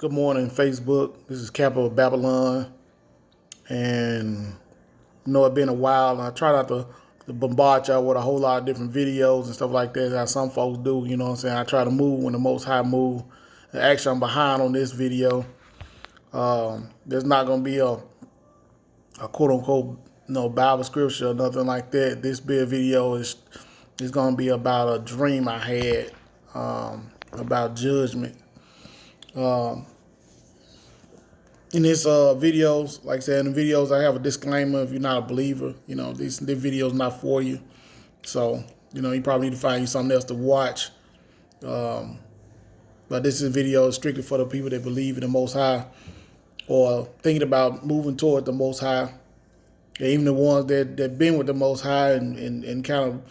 Good morning, Facebook. This is Capital Babylon, and I know it's been a while. And I try not to bombard y'all with a whole lot of different videos and stuff like that, as some folks do. You know what I'm saying? I try to move when the Most High move. And actually, I'm behind on this video. There's not gonna be a quote unquote Bible scripture or nothing like that. This big video is gonna be about a dream I had about judgment. In this videos, like I said, in the videos, I have a disclaimer. If you're not a believer, this video's not for you. So, you probably need to find you something else to watch. But this is a video strictly for the people that believe in the Most High or thinking about moving toward the Most High. And even the ones that been with the Most High and kind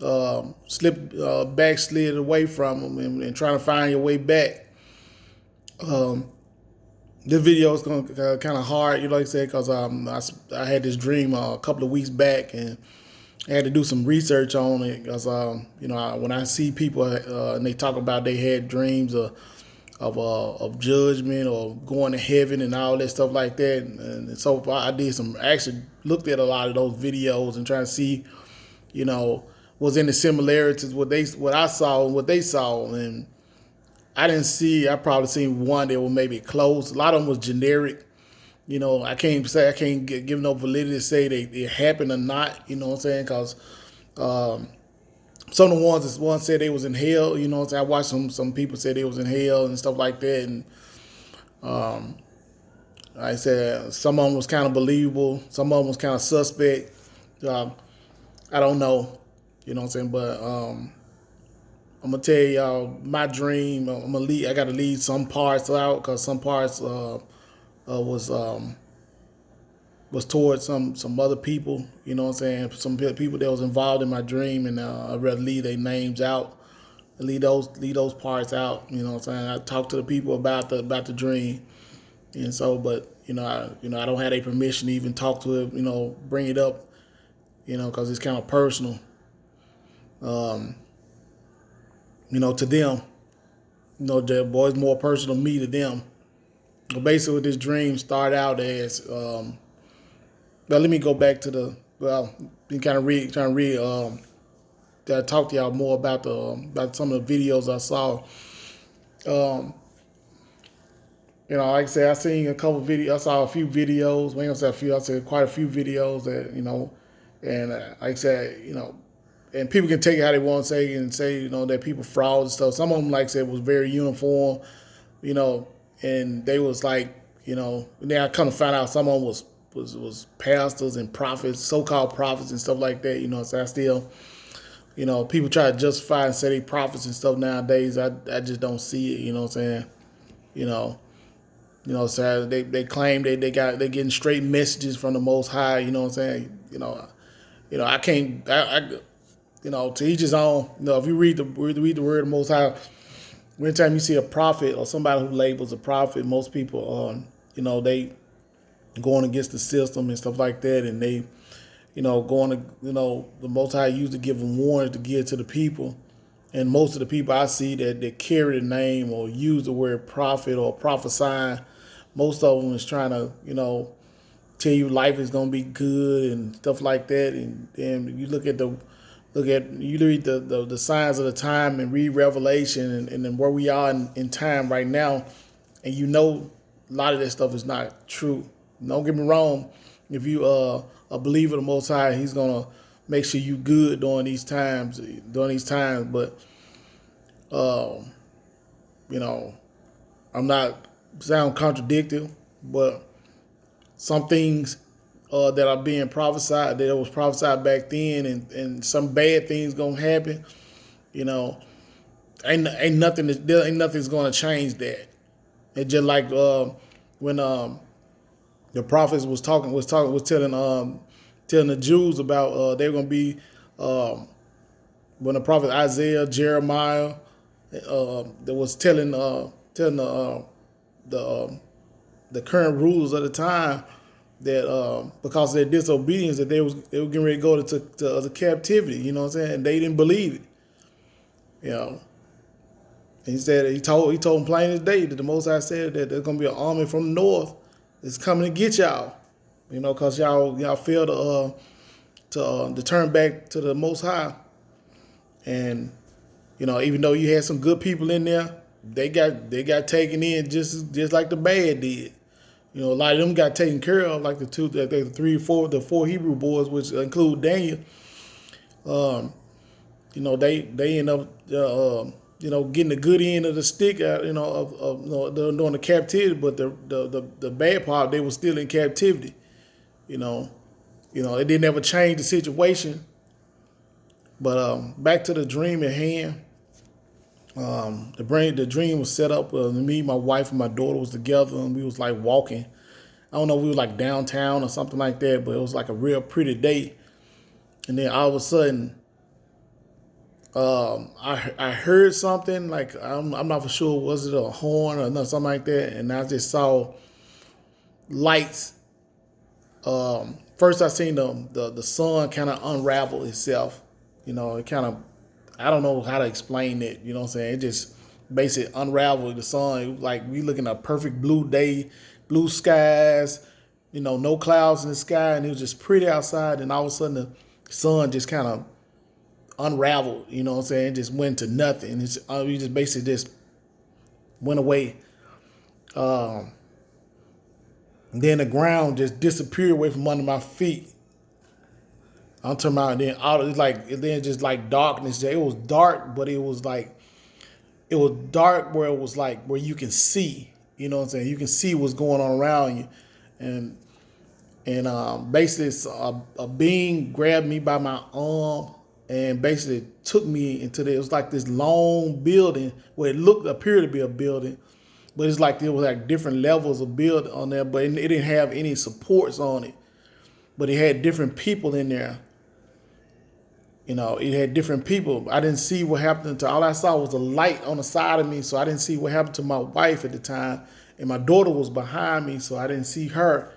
of backslid away from them and trying to find your way back. This video is going to kind of hard, like I said, because I had this dream a couple of weeks back, and I had to do some research on it because when I see people and they talk about they had dreams of judgment or going to heaven and all that stuff like that, and so I actually looked at a lot of those videos and trying to see, was in the similarities what I saw and what they saw. And I probably seen one that was maybe close. A lot of them was generic. I can't give no validity to say they happened or not, you know what I'm saying? Because some of the ones said they was in hell, you know what I'm saying? I watched some people say they was in hell and stuff like that. And like I said, some of them was kind of believable. Some of them was kind of suspect. I don't know, you know what I'm saying? But I'm gonna tell y'all my dream. I gotta leave some parts out because some parts was towards some other people. You know what I'm saying? Some people that was involved in my dream, and I'd rather leave their names out. Leave those parts out. You know what I'm saying? I talk to the people about the dream, and so, but I don't have their permission to even talk to it. Bring it up. Because it's kind of personal. To them, the boy's more personal to me to them. But basically, what this dream started out as, well, let me go back to been trying to read, talk to y'all more about some of the videos I saw. Like I said, I seen a couple videos. I saw a few videos. We ain't gonna say a few. I said quite a few videos that and like I said, and people can take it how they want to say that people fraud and stuff. Some of them, like I said, was very uniform, and they was like, and then I kind of found out some of them was pastors and prophets, so-called prophets and stuff like that. So I still, people try to justify and say they prophets and stuff nowadays. I just don't see it. You know what I'm saying? So they claim they're getting straight messages from the Most High. You know what I'm saying? I can't. To each his own. If you read the word of the Most High, anytime you see a prophet or somebody who labels a prophet, most people, they going against the system and stuff like that, and they, going to, the Most High used to give them warnings to give to the people, and most of the people I see that carry the name or use the word prophet or prophesying, most of them is trying to, tell you life is gonna be good and stuff like that, and then you you read the signs of the time and read Revelation and then where we are in time right now, and a lot of that stuff is not true. Don't get me wrong. If you a believer of the Most High, He's gonna make sure you good during these times. But I'm not sound contradictory, but some things that are being prophesied, that was prophesied back then, and some bad things gonna happen. Ain't nothing's gonna change that. It's just like when the prophets was telling the Jews about they were gonna be when the prophet Isaiah, Jeremiah, that was telling the current rulers of the time that because of their disobedience that they were getting ready to go to captivity. You know what I'm saying? And they didn't believe it. And he told him plain as day that the Most High said that there's gonna be an army from the north that's coming to get y'all. Cause y'all failed to turn back to the Most High. And even though you had some good people in there, they got taken in just like the bad did. A lot of them got taken care of, like the four Hebrew boys, which include Daniel. They end up getting the good end of the stick out, during the captivity, but the bad part, they were still in captivity. It didn't ever change the situation. But back to the dream at hand. The dream was set up. Me, my wife, and my daughter was together, and we was like walking. I don't know, we were like downtown or something like that, but it was like a real pretty day. And then all of a sudden, I heard something, like I'm not for sure, was it a horn or something like that, and I just saw lights. First I seen the sun kind of unravel itself. It kind of, I don't know how to explain it. You know what I'm saying? It just basically unraveled the sun. It was like we looking at a perfect blue day, blue skies, no clouds in the sky, and it was just pretty outside. And all of a sudden the sun just kind of unraveled. You know what I'm saying? It just went to nothing. We just basically just went away. And then the ground just disappeared away from under my feet. I'm talking about, then just like darkness. It was dark, but it was dark where it was like where you can see. You know what I'm saying? You can see what's going on around you, and basically a being grabbed me by my arm and basically took me into it was like this long building where it appeared to be a building, but it's like there was like different levels of build on there, but it didn't have any supports on it, but it had different people in there. It had different people. I didn't see what happened to. All I saw was a light on the side of me, so I didn't see what happened to my wife at the time, and my daughter was behind me, so I didn't see her.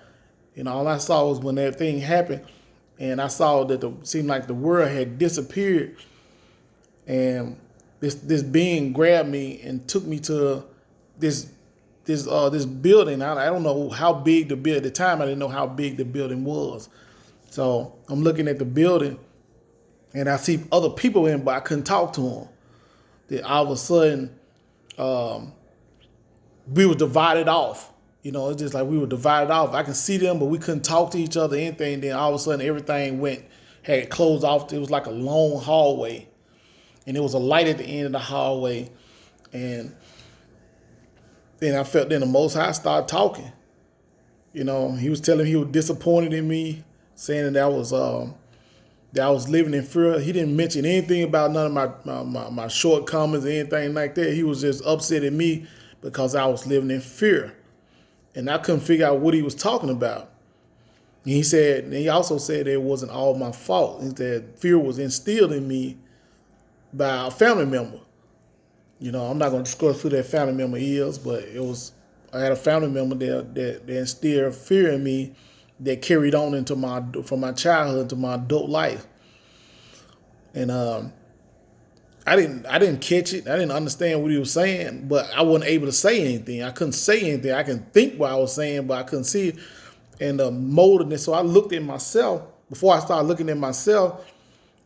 All I saw was when that thing happened, and I saw that it seemed like the world had disappeared, and this being grabbed me and took me to this building. I don't know how big the building at the time. I didn't know how big the building was, so I'm looking at the building. And I see other people in, but I couldn't talk to them. Then all of a sudden, we were divided off. It's just like we were divided off. I can see them, but we couldn't talk to each other, anything. Then all of a sudden, everything had closed off. It was like a long hallway. And there was a light at the end of the hallway. And then I felt then the Most High started talking. He was telling me he was disappointed in me, saying that I was living in fear. He didn't mention anything about none of my shortcomings or anything like that. He was just upset at me because I was living in fear. And I couldn't figure out what he was talking about. And he also said that it wasn't all my fault. That fear was instilled in me by a family member. I'm not going to discuss who that family member is, but I had a family member that instilled fear in me that carried on from my childhood to my adult life. And I didn't catch it. I didn't understand what he was saying, but I wasn't able to say anything. I couldn't say anything. I can think what I was saying, but I couldn't see it. And the moldedness. So I looked at myself. Before I started looking at myself,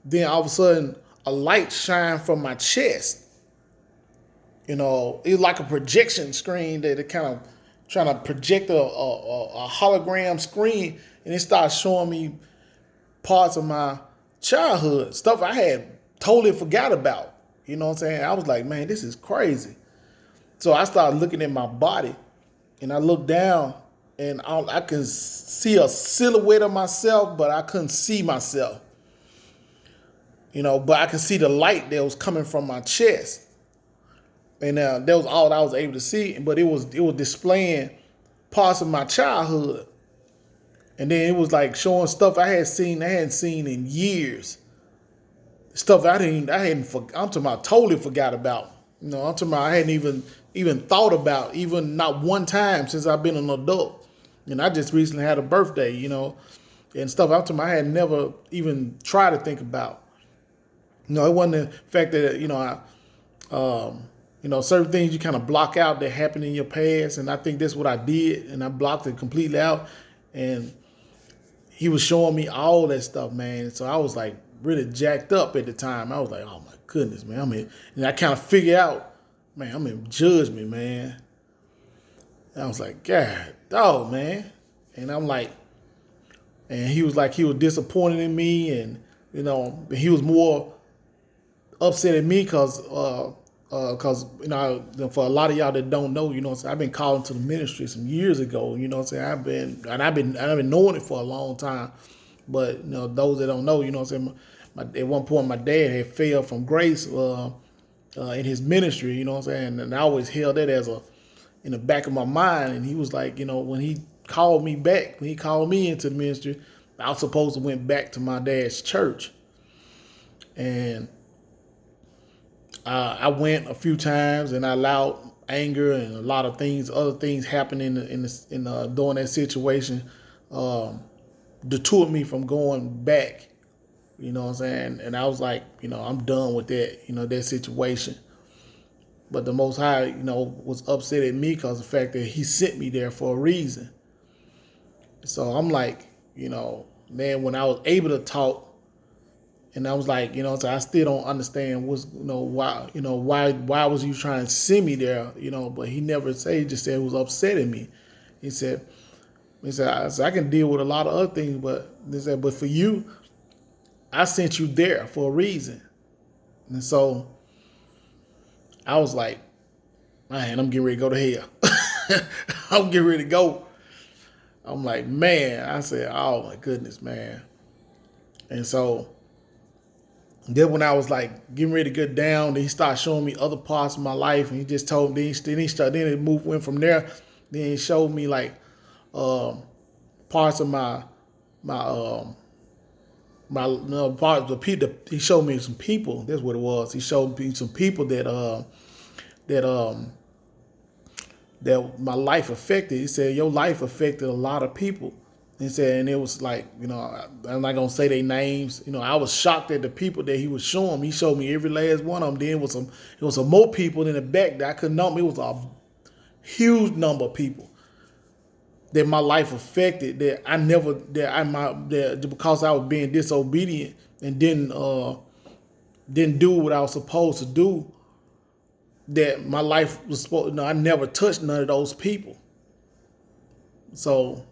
then all of a sudden a light shined from my chest. It was like a projection screen that it kind of trying to project a hologram screen, and it started showing me parts of my childhood, stuff I had totally forgot about. You know what I'm saying? I was like, man, this is crazy. So I started looking at my body, and I looked down, and I could see a silhouette of myself, but I couldn't see myself. But I could see the light that was coming from my chest. And that was all I was able to see, but it was displaying parts of my childhood, and then it was like showing stuff I hadn't seen in years. Stuff I'm talking about totally forgot about. I'm talking about I hadn't even thought about, even not one time since I've been an adult. And I just recently had a birthday, and stuff I'm talking about I had never even tried to think about. It wasn't the fact that certain things you kind of block out that happened in your past. And I think that's what I did. And I blocked it completely out. And he was showing me all that stuff, man. So I was like really jacked up at the time. I was like, oh my goodness, man. And I kind of figured out, man, I'm in judgment, man. And I was like, God, dog, man. And I'm like, and he was like, he was disappointed in me. And, he was more upset at me because for a lot of y'all that don't know, I've been calling to the ministry some years ago. I've been knowing it for a long time. But those that don't know, at one point my dad had fell from grace in his ministry. And I always held that as in the back of my mind. And he was like, when he called me back, when he called me into the ministry, I was supposed to went back to my dad's church. And I went a few times, and I allowed anger and a lot of things, other things happening during that situation, detoured me from going back. And I was like, I'm done with that, that situation. But the Most High, was upset at me because of the fact that He sent me there for a reason. So I'm like, man, when I was able to talk. And I was like, so I still don't understand why was you trying to send me there, but he never said, he just said it was upsetting me. He said, I can deal with a lot of other things, but he said, but for you, I sent you there for a reason. And so I was like, man, I'm getting ready to go to hell. I'm getting ready to go. I'm like, man, I said, oh my goodness, man. And so then when I was like getting ready to get down, then he started showing me other parts of my life, and he just told me. Then it went from there. Then he showed me like parts of my part of the people. He showed me some people. That's what it was. He showed me some people that my life affected. He said your life affected a lot of people. He said, and it was like, I'm not gonna say their names. I was shocked at the people that he was showing me. He showed me every last one of them. Then it was some more people in the back that I couldn't number. It was a huge number of people that my life affected. Because I was being disobedient and didn't do what I was supposed to do. That my life was supposed. I never touched none of those people. So.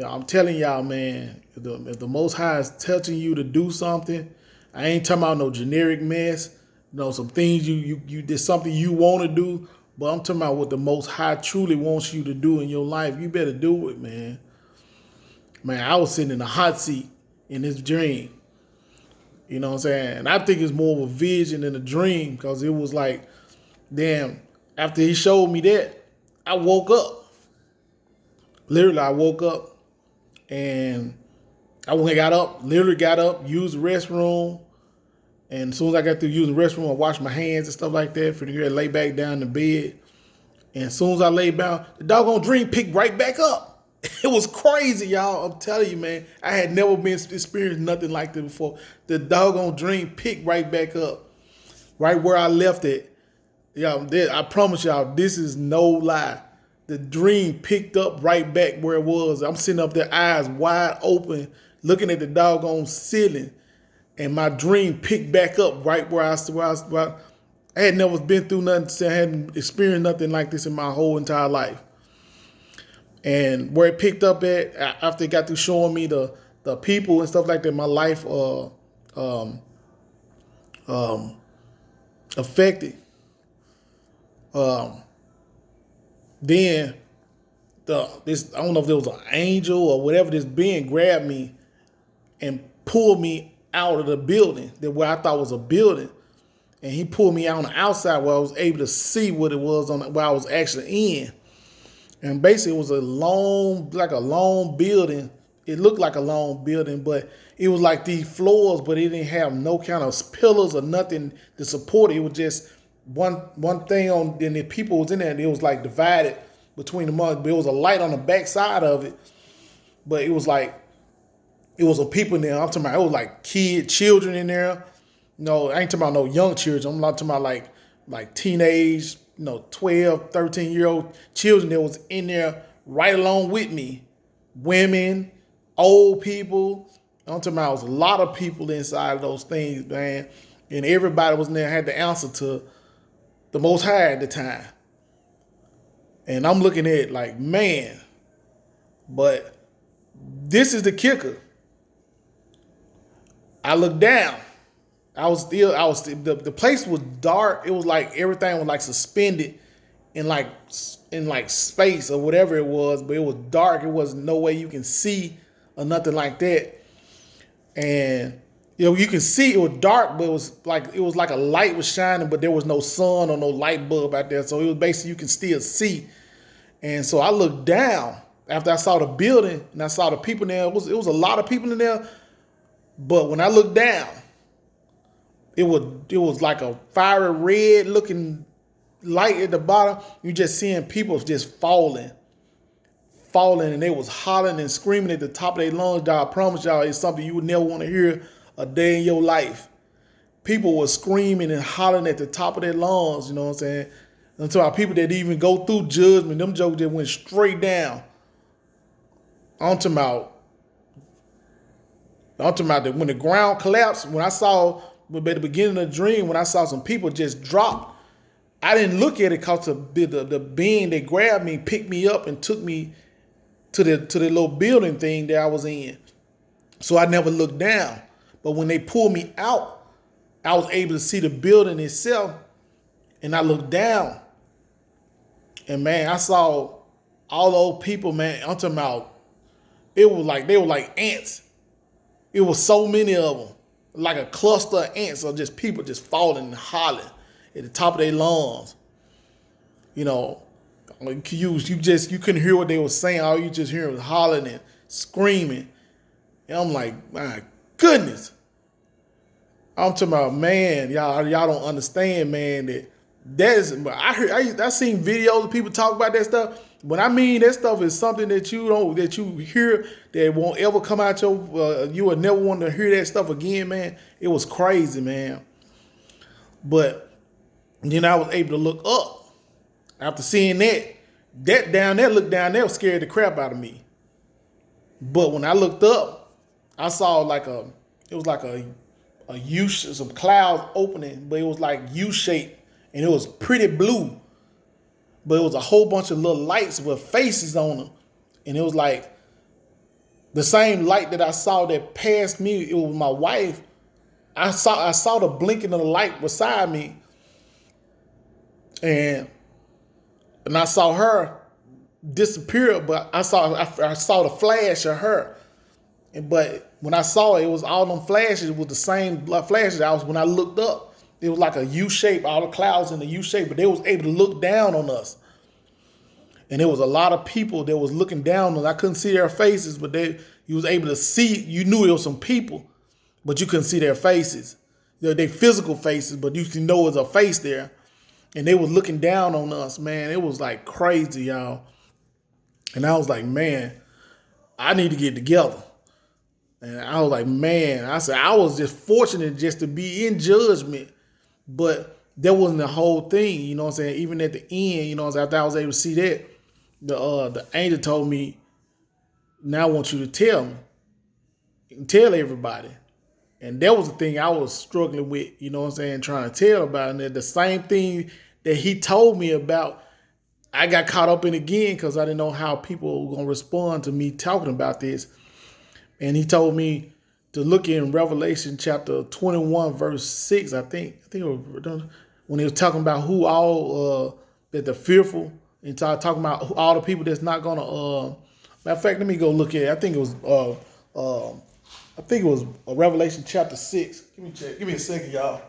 I'm telling y'all, man, if the Most High is touching you to do something, I ain't talking about no generic mess, some things you there's something you want to do, but I'm talking about what the Most High truly wants you to do in your life. You better do it, man. Man, I was sitting in a hot seat in this dream. You know what I'm saying? And I think it's more of a vision than a dream, because it was like, damn, after he showed me that, I woke up. Literally, I woke up. And I got up, used the restroom. And as soon as I got through using the restroom, I washed my hands and stuff like that for the lay back down in the bed. And as soon as I laid down, the doggone dream picked right back up. It was crazy, y'all. I'm telling you, man. I had never experienced nothing like this before. The doggone dream picked right back up. Right where I left it. I promise y'all, this is no lie. The dream picked up right back where it was. I'm sitting up there, eyes wide open, looking at the doggone ceiling, and my dream picked back up right where I had never been through nothing. I hadn't experienced nothing like this in my whole entire life. And where it picked up at, after it got through showing me the people and stuff like that, my life affected. Then I don't know if there was an angel or whatever, this being grabbed me and pulled me out of the building, that where I thought was a building, and he pulled me out on the outside where I was able to see what it was where I was actually in. And basically it was a long building. It looked like a long building, but it was like these floors, but it didn't have no kind of pillars or nothing to support it. It was just one thing on, and the people was in there, and it was like divided between the mud. But it was a light on the back side of it, but it was a people in there. I'm talking about, it was like children in there. No, I ain't talking about no young children. I'm not talking about like teenage 12, 13-year-old children that was in there right along with me. Women, old people. I'm talking about, it was a lot of people inside of those things, man. And everybody was in there, had the answer to the Most High at the time. And I'm looking at it like, man, but this is the kicker. I looked down. The place was dark. It was like everything was like suspended in like space or whatever it was, but it was dark. It was no way you can see or nothing like that. And you can see it was dark, but it was like a light was shining, but there was no sun or no light bulb out there. So it was basically you can still see. And so I looked down after I saw the building and I saw the people in there. It was a lot of people in there. But when I looked down, it was like a fiery red looking light at the bottom. You just seeing people just falling, and they was hollering and screaming at the top of their lungs. Y'all, I promise y'all, it's something you would never want to hear a day in your life. People were screaming and hollering at the top of their lungs, you know what I'm saying? Until our people that even go through judgment, them jokers that went straight down. I'm talking about that when the ground collapsed, when I saw at the beginning of the dream, when I saw some people just drop, I didn't look at it because the being that grabbed me picked me up and took me to the little building thing that I was in. So I never looked down. But when they pulled me out, I was able to see the building itself, and I looked down. And man, I saw all those people, man. I'm talking about, it was like they were like ants. It was so many of them, like a cluster of ants, or just people just falling and hollering at the top of their lungs. Like you couldn't hear what they were saying. All you just hear was hollering and screaming. And I'm like, my goodness. I'm talking about, man, y'all don't understand, man, I seen videos of people talk about that stuff. But I mean, that stuff is something that you hear that won't ever come out you will never want to hear that stuff again, man. It was crazy, man. But then I was able to look up after seeing that. Look down there scared the crap out of me. But when I looked up, I saw it was like a U, some clouds opening, but it was like U-shaped, and it was pretty blue. But it was a whole bunch of little lights with faces on them. And it was like the same light that I saw that passed me. It was my wife. I saw the blinking of the light beside me. And I saw her disappear, but I saw the flash of her. But when I saw it, was all them flashes was the same flashes. When I looked up, it was like a U shape, all the clouds in the U shape, but they was able to look down on us. And there was a lot of people that was looking down on us. I couldn't see their faces, but you was able to see, you knew it was some people, but you couldn't see their faces. Their physical faces, but you can know it was a face there. And they was looking down on us, man. It was like crazy, y'all. And I was like, man, I need to get together. And I was like, man, I said, I was just fortunate just to be in judgment, but that wasn't the whole thing, you know what I'm saying? Even at the end, you know what I'm saying? After I was able to see that, the angel told me, now I want you to tell everybody. And that was the thing I was struggling with, you know what I'm saying, trying to tell about. And the same thing that he told me about, I got caught up in again because I didn't know how people were going to respond to me talking about this. And he told me to look in Revelation chapter 21, verse 6, I think it was, when he was talking about who that the fearful, and talking about all the people that's not going to, matter of fact, let me go look at it. I think it was Revelation chapter 6. Give me a second, y'all.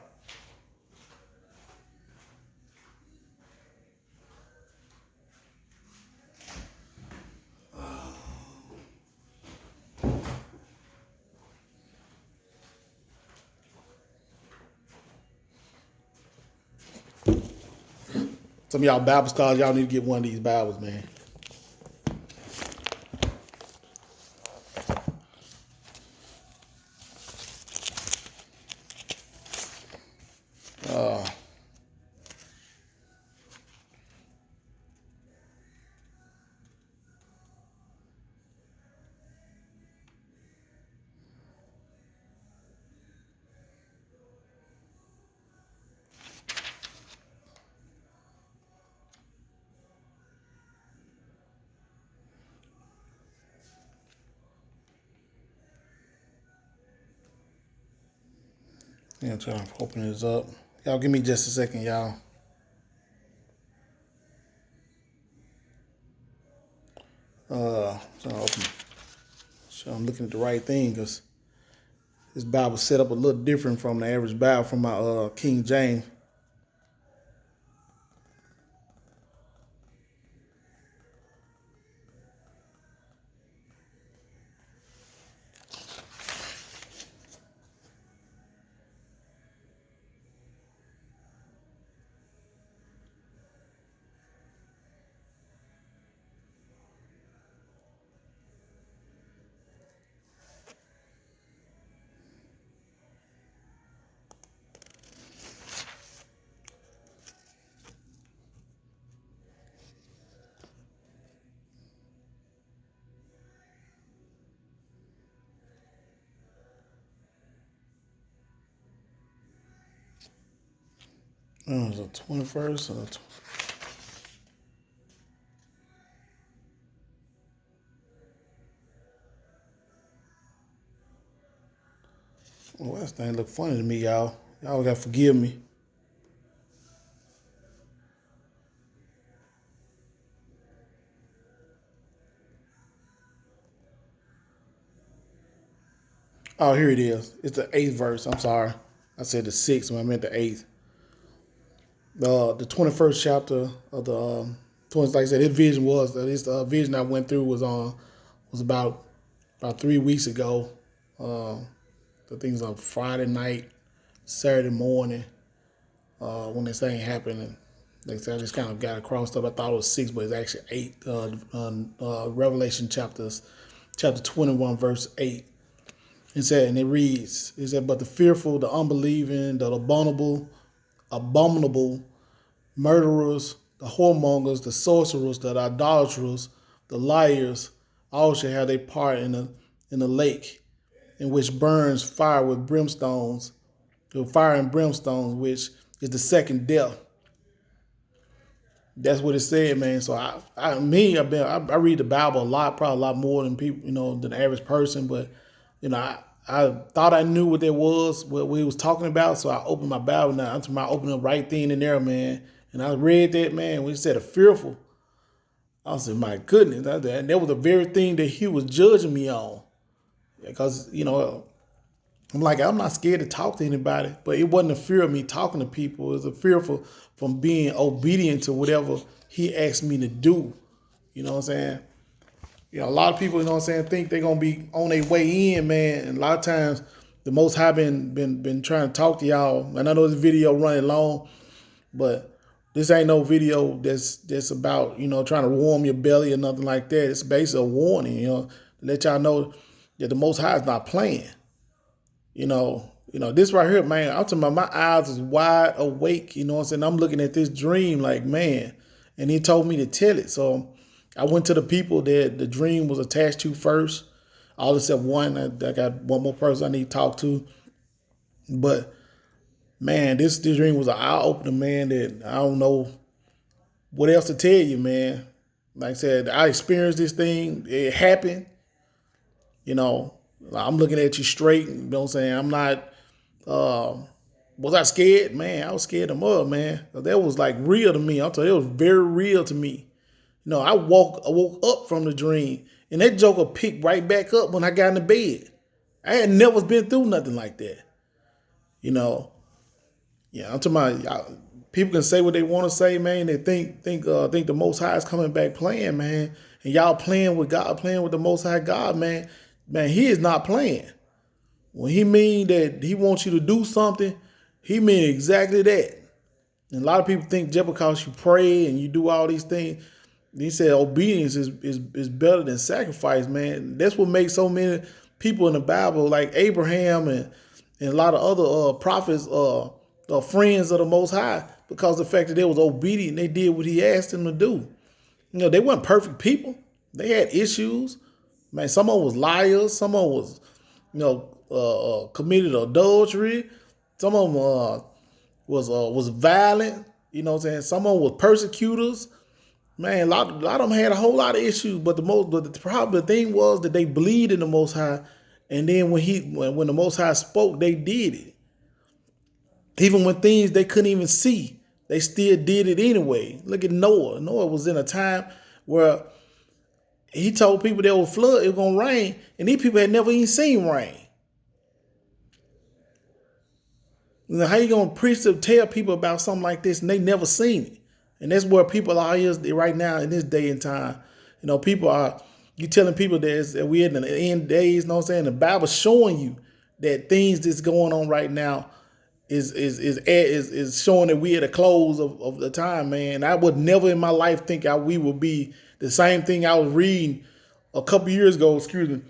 Some of y'all Bible scholars, y'all need to get one of these Bibles, man. Yeah, trying to open this up. Y'all give me just a second, y'all. Trying to open. So I'm looking at the right thing because this Bible set up a little different from the average Bible from my King James. It's the 21st. Well, this thing look funny to me, y'all. Y'all gotta forgive me. Oh, here it is. It's the 8th verse. I'm sorry. I said the 6th when I meant the 8th. The 21st chapter of the 20, like I said, this vision was this vision I went through was about 3 weeks ago. The things on Friday night, Saturday morning, when this thing happened. And like I said, I just kind of got it crossed up. I thought it was 6, but it's actually 8. Revelation chapter 21, verse 8. It said, and it reads, it said, but the fearful, the unbelieving, the abominable, murderers, the whoremongers, the sorcerers, the idolaters, the liars, all shall have their part in the lake, in which burns fire and brimstones, which is the second death. That's what it said, man. So I read the Bible a lot, probably a lot more than people, than the average person. But I thought I knew what what we was talking about. So I opened my Bible now. I opened up right thing in there, man. And I read that, man. When he said a fearful, I said, my goodness, and that was the very thing that he was judging me on, because I'm not scared to talk to anybody, but it wasn't a fear of me talking to people. It was a fear from being obedient to whatever he asked me to do. You know what I'm saying? A lot of people, think they're gonna be on their way in, man. And a lot of times the Most High been trying to talk to y'all. And I know this video running long, but this ain't no video that's about, trying to warm your belly or nothing like that. It's basically a warning, to let y'all know that the Most High is not playing. This right here, man, I'm talking about my eyes is wide awake, you know what I'm saying? I'm looking at this dream like, man, and he told me to tell it. So I went to the people that the dream was attached to first, all except one. I got one more person I need to talk to. But, man, this dream was an eye-opener, man, that I don't know what else to tell you, man. Like I said, I experienced this thing. It happened. I'm looking at you straight. You know what I'm saying? I'm not, was I scared? Man, I was scared of mud, man. That was like real to me. I'm telling you, it was very real to me. I woke up from the dream, and that joker picked right back up when I got in the bed. I had never been through nothing like that. Yeah, I'm talking about, people can say what they want to say, man. They think the Most High is coming back playing, man. And y'all playing with God, playing with the Most High God, man. Man, he is not playing. When he mean that he wants you to do something, he mean exactly that. And a lot of people think just because you pray and you do all these things, he said obedience is better than sacrifice, man. That's what makes so many people in the Bible, like Abraham and a lot of other prophets, friends of the Most High, because of the fact that they was obedient. They did what he asked them to do. They weren't perfect people. They had issues. Man, some of them was liars. Some of them was, committed adultery. Some of them was violent. You know what I'm saying? Some of them was persecutors. Man, a lot of them had a whole lot of issues. But the thing was that they believed in the Most High, and then when the Most High spoke, they did it. Even when things they couldn't even see, they still did it anyway. Look at Noah. Noah was in a time where he told people there was flood, it was gonna rain, and these people had never even seen rain. You know, how you gonna preach to tell people about something like this and they never seen it? And that's where people are here right now in this day and time. You know, people are you telling people that we're in the end days, you know what I'm saying? The Bible's showing you that things that's going on right now is showing that we at the close of the time, man. I would never in my life think we would be the same thing I was reading a couple years ago, excuse me,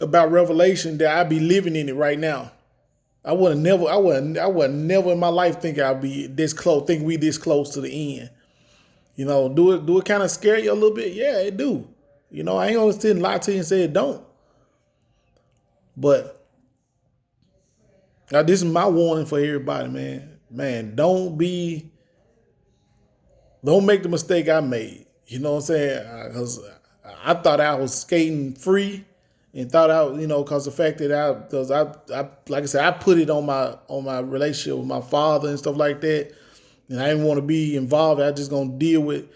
about Revelation, that I'd be living in it right now. I would never in my life think I'd be this close, think we this close to the end. You know, do it kind of scare you a little bit? Yeah, it do. You know, I ain't gonna sit and lie to you and say it don't. But now this is my warning for everybody, man. Man, don't make the mistake I made. You know what I'm saying? Because I thought I was skating free, and thought because the fact that I like I said, I put it on my relationship with my father and stuff like that, and I didn't want to be involved. I just gonna deal with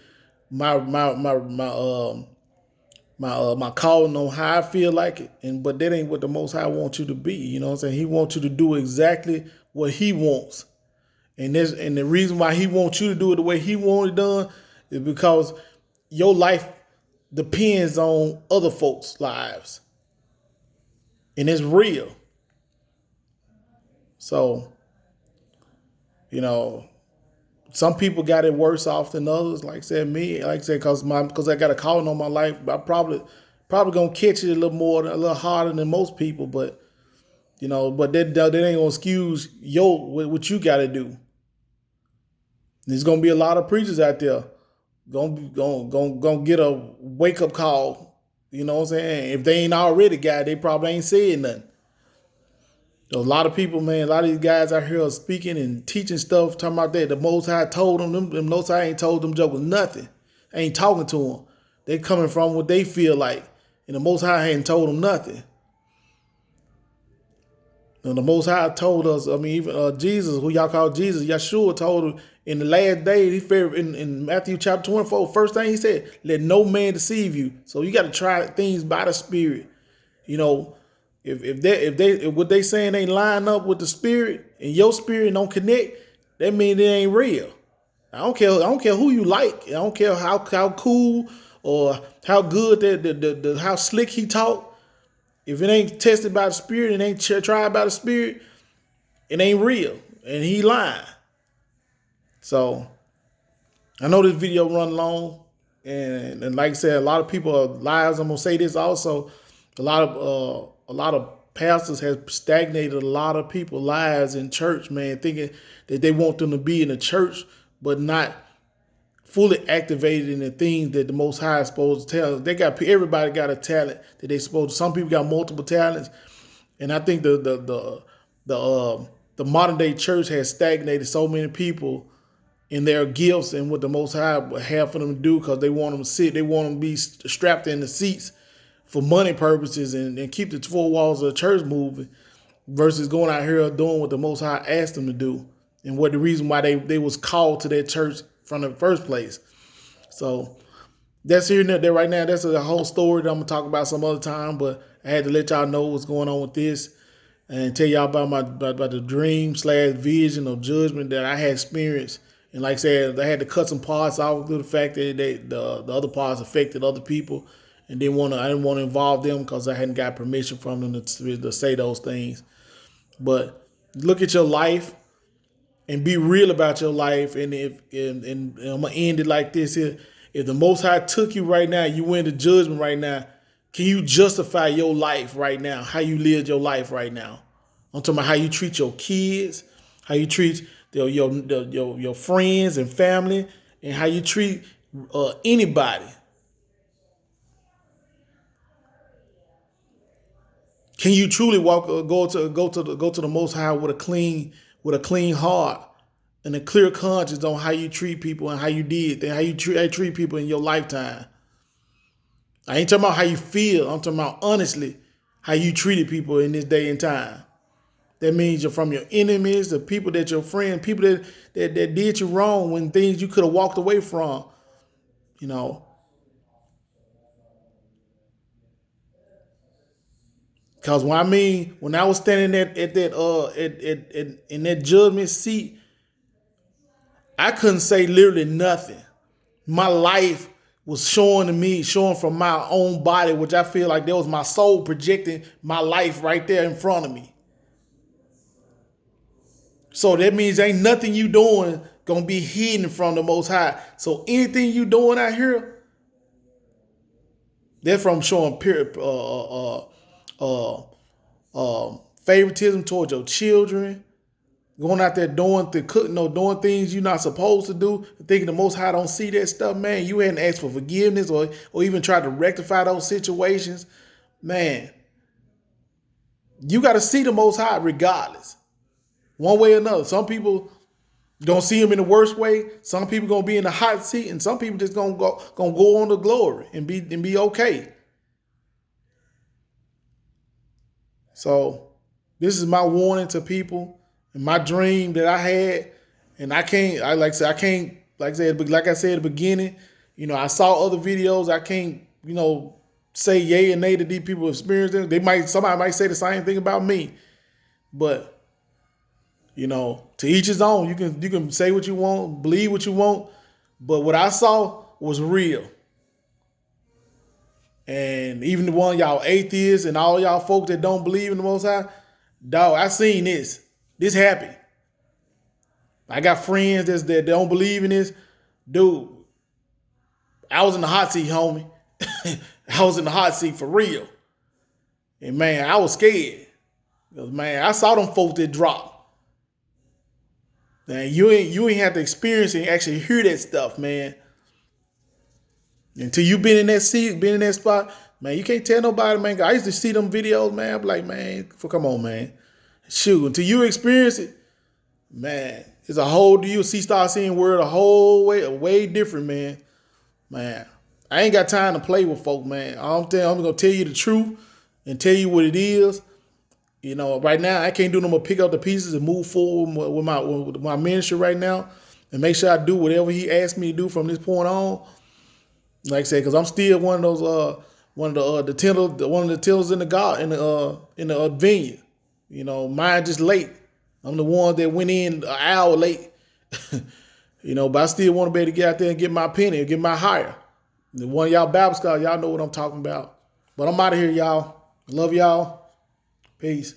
my calling on how I feel like it, but that ain't what the Most High wants you to be. You know what I'm saying? He wants you to do exactly what He wants. And the reason why He wants you to do it the way He wants it done is because your life depends on other folks' lives. And it's real. So, some people got it worse off than others. Like I said, because I got a calling on my life, I probably gonna catch it a little harder than most people. But that ain't gonna excuse what you got to do. There's gonna be a lot of preachers out there gonna get a wake up call. You know what I'm saying? If they ain't already got it, they probably ain't saying nothing. A lot of people, man, a lot of these guys out here are speaking and teaching stuff, talking about that. The Most High told them the Most High ain't told them jokers nothing. Ain't talking to them. They coming from what they feel like, and the Most High ain't told them nothing. And the Most High told us, even Jesus, who y'all call Jesus, Yeshua, told him in the last days, in Matthew chapter 24, first thing He said, let no man deceive you. So you got to try things by the Spirit. If what they saying ain't line up with the Spirit and your spirit don't connect, that means it ain't real. I don't care who you like. I don't care how cool or how good the how slick he talk. If it ain't tested by the Spirit and ain't tried by the Spirit, it ain't real, and he lying. So I know this video run long, and like I said, a lot of people are liars. I'm gonna say this also. A lot of pastors have stagnated a lot of people's lives in church, man, thinking that they want them to be in the church, but not fully activated in the things that the Most High is supposed to tell us. Everybody got a talent that they supposed to. Some people got multiple talents, and I think the modern day church has stagnated so many people in their gifts and what the Most High would have for them to do, because they want them to sit, they want them to be strapped in the seats for money purposes and keep the four walls of the church moving, versus going out here doing what the Most High asked them to do, and what the reason why they was called to that church from the first place. So that's here and there right now. That's a whole story that I'm gonna talk about some other time, but I had to let y'all know what's going on with this and tell y'all about the dream/vision of judgment that I had experienced. And like I said, I had to cut some parts out due to the fact that the other parts affected other people, and I didn't want to involve them because I hadn't got permission from them to say those things. But look at your life and be real about your life. And I'm gonna end it like this here. If the Most High took you right now, you went to judgment right now, can you justify your life right now? How you lived your life right now? I'm talking about how you treat your kids, how you treat your friends and family, and how you treat anybody. Can you truly go to the Most High with a clean heart and a clear conscience on how you treat people and how you treat people in your lifetime? I ain't talking about how you feel. I'm talking about honestly how you treated people in this day and time. That means you're from your enemies, the people that your friend, people that did you wrong when things you could have walked away from. You know, because when I was standing in that judgment seat, I couldn't say literally nothing. My life was showing to me, showing from my own body, which I feel like that was my soul projecting my life right there in front of me. So that means ain't nothing you doing gonna be hidden from the Most High. So anything you doing out here, they're from showing pure, favoritism towards your children, going out there doing doing things you're not supposed to do, thinking the Most High don't see that stuff, man. You hadn't asked for forgiveness or even tried to rectify those situations, man. You got to see the Most High regardless, one way or another. Some people gonna see him in the worst way. Some people gonna be in the hot seat, and some people just gonna go on to glory and be okay. So this is my warning to people and my dream that I had. And I can't, like I said at the beginning, I saw other videos. I can't, say yay and nay that these people experience them. Somebody might say the same thing about me. But, to each his own. You can say what you want, believe what you want. But what I saw was real. And even the one y'all atheists and all y'all folks that don't believe in the Most High, dog, I seen this. This happened. I got friends that don't believe in this. Dude, I was in the hot seat, homie. I was in the hot seat for real. And man, I was scared. Because man, I saw them folks that dropped. Man, you ain't have to experience it and actually hear that stuff, man. Until you been in that seat, been in that spot, man, you can't tell nobody, man. I used to see them videos, man. I'm like, man, come on, man. Shoot, until you experience it, man, it's a whole, start seeing world a whole way different, man. Man, I ain't got time to play with folk, man. I'm going to tell you the truth and tell you what it is. Right now, I can't do no more pick up the pieces and move forward with my ministry right now and make sure I do whatever he asked me to do from this point on. Like I said, because I'm still one of the tellers in the vineyard. Mine just late. I'm the one that went in an hour late. But I still want to be able to get out there and get my penny, get my hire. The one of y'all Bible scholars, y'all know what I'm talking about. But I'm out of here, y'all. I love y'all. Peace.